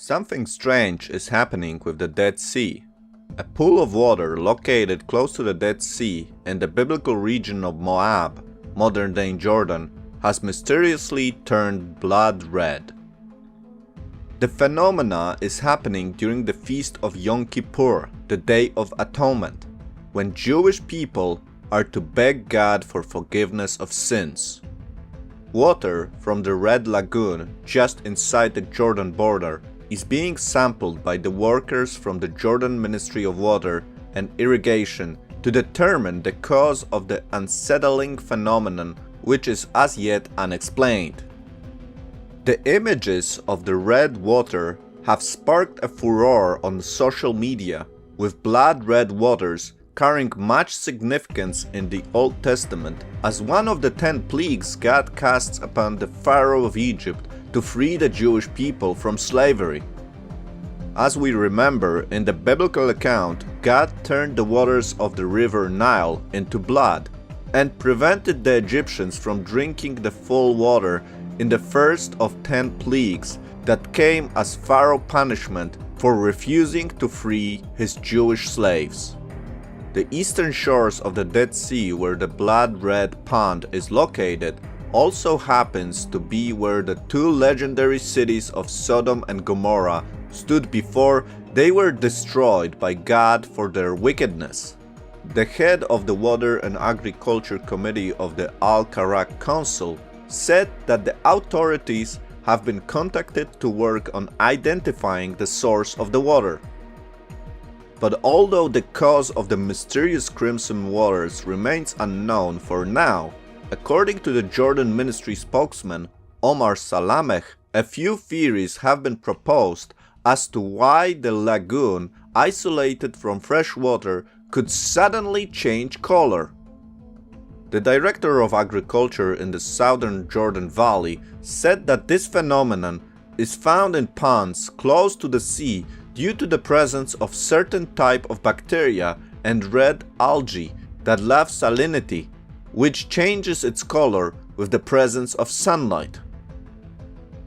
Something strange is happening with the Dead Sea. A pool of water located close to the Dead Sea in the biblical region of Moab, modern-day Jordan, has mysteriously turned blood red. The phenomena is happening during the feast of Yom Kippur, the Day of Atonement, when Jewish people are to beg God for forgiveness of sins. Water from the Red Lagoon just inside the Jordan border is being sampled by the workers from the Jordan Ministry of Water and Irrigation to determine the cause of the unsettling phenomenon, which is as yet unexplained. The images of the red water have sparked a furore on social media, with blood red waters carrying much significance in the Old Testament as one of the 10 plagues God casts upon the Pharaoh of Egypt to free the Jewish people from slavery. As we remember, in the biblical account, God turned the waters of the river Nile into blood and prevented the Egyptians from drinking the full water in the first of 10 plagues that came as Pharaoh punishment for refusing to free his Jewish slaves. The eastern shores of the Dead Sea, where the blood red pond is located, also happens to be where the two legendary cities of Sodom and Gomorrah stood before they were destroyed by God for their wickedness. The head of the Water and Agriculture Committee of the Al-Karak Council said that the authorities have been contacted to work on identifying the source of the water. But although the cause of the mysterious crimson waters remains unknown for now, according to the Jordan Ministry spokesman Omar Salameh, a few theories have been proposed as to why the lagoon, isolated from fresh water, could suddenly change color. The director of agriculture in the southern Jordan Valley said that this phenomenon is found in ponds close to the sea due to the presence of certain type of bacteria and red algae that love salinity, which changes its color with the presence of sunlight.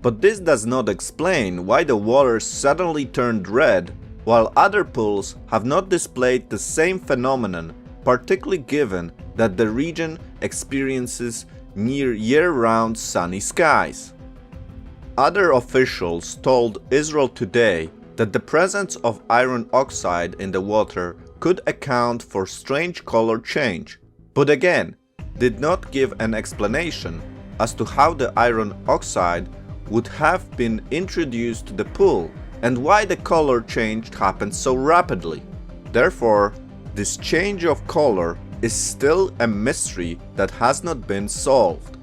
But this does not explain why the water suddenly turned red, while other pools have not displayed the same phenomenon, particularly given that the region experiences near year-round sunny skies. Other officials told Israel Today that the presence of iron oxide in the water could account for strange color change, but again, did not give an explanation as to how the iron oxide would have been introduced to the pool and why the color change happened so rapidly. Therefore, this change of color is still a mystery that has not been solved.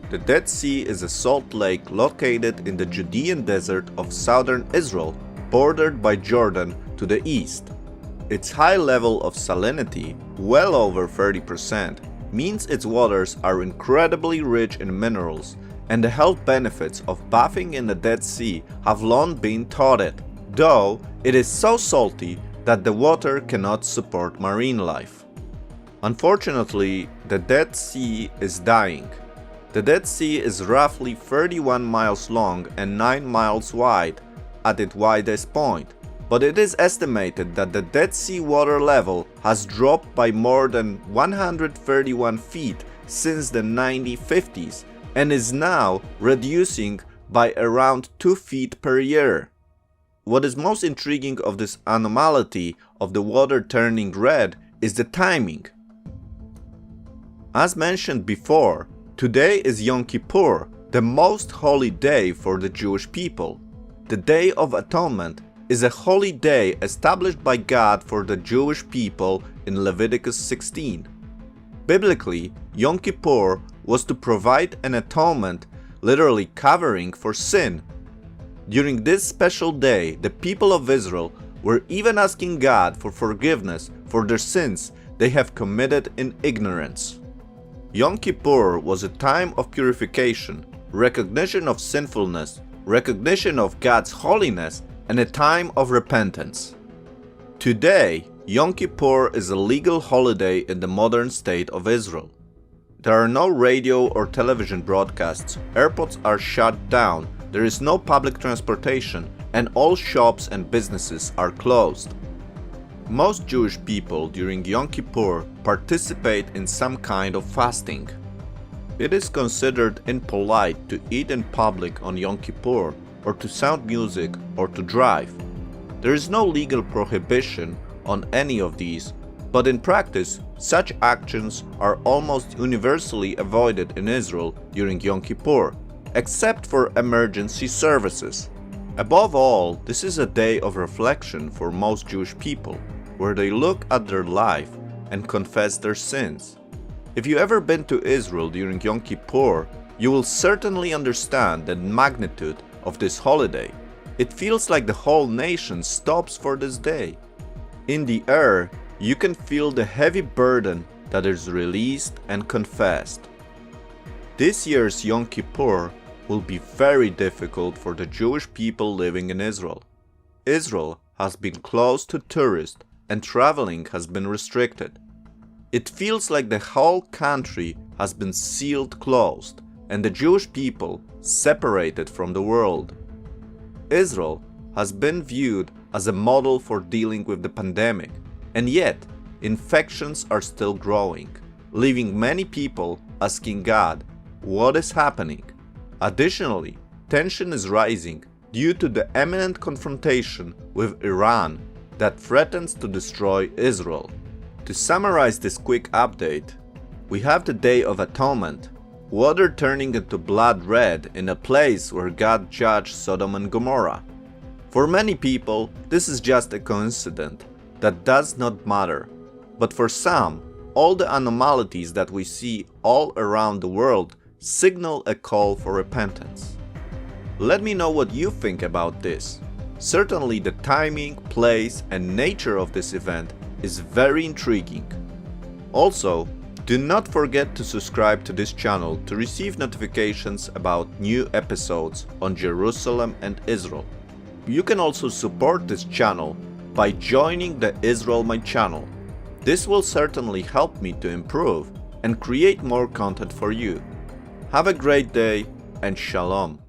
The Dead Sea is a salt lake located in the Judean desert of southern Israel, bordered by Jordan to the east. Its high level of salinity, well over 30%, means its waters are incredibly rich in minerals, and the health benefits of bathing in the Dead Sea have long been touted, though it is so salty that the water cannot support marine life. Unfortunately, the Dead Sea is dying. The Dead Sea is roughly 31 miles long and 9 miles wide at its widest point, but it is estimated that the Dead Sea water level has dropped by more than 131 feet since the 1950s and is now reducing by around 2 feet per year. What is most intriguing of this anomaly of the water turning red is the timing. As mentioned before, today is Yom Kippur, the most holy day for the Jewish people. The Day of Atonement is a holy day established by God for the Jewish people in Leviticus 16. Biblically, Yom Kippur was to provide an atonement, literally covering for sin. During this special day, the people of Israel were even asking God for forgiveness for their sins they have committed in ignorance. Yom Kippur was a time of purification, recognition of sinfulness, recognition of God's holiness, and a time of repentance. Today, Yom Kippur is a legal holiday in the modern state of Israel. There are no radio or television broadcasts, airports are shut down, there is no public transportation, and all shops and businesses are closed. Most Jewish people during Yom Kippur participate in some kind of fasting. It is considered impolite to eat in public on Yom Kippur, or to sound music, or to drive. There is no legal prohibition on any of these, but in practice, such actions are almost universally avoided in Israel during Yom Kippur, except for emergency services. Above all, this is a day of reflection for most Jewish people, where they look at their life and confess their sins. If you ever been to Israel during Yom Kippur, you will certainly understand the magnitude of this holiday. It feels like the whole nation stops for this day. In the air, you can feel the heavy burden that is released and confessed. This year's Yom Kippur will be very difficult for the Jewish people living in Israel. Israel has been closed to tourists and traveling has been restricted. It feels like the whole country has been sealed closed and the Jewish people separated from the world. Israel has been viewed as a model for dealing with the pandemic, and yet infections are still growing, leaving many people asking God, what is happening? Additionally, tension is rising due to the imminent confrontation with Iran that threatens to destroy Israel. To summarize this quick update, we have the Day of Atonement, water turning into blood red in a place where God judged Sodom and Gomorrah. For many people, this is just a coincidence that does not matter, but for some, all the anomalies that we see all around the world signal a call for repentance. Let me know what you think about this. Certainly the timing, place, and nature of this event is very intriguing. Also, do not forget to subscribe to this channel to receive notifications about new episodes on Jerusalem and Israel. You can also support this channel by joining the Israel My channel. This will certainly help me to improve and create more content for you. Have a great day and Shalom.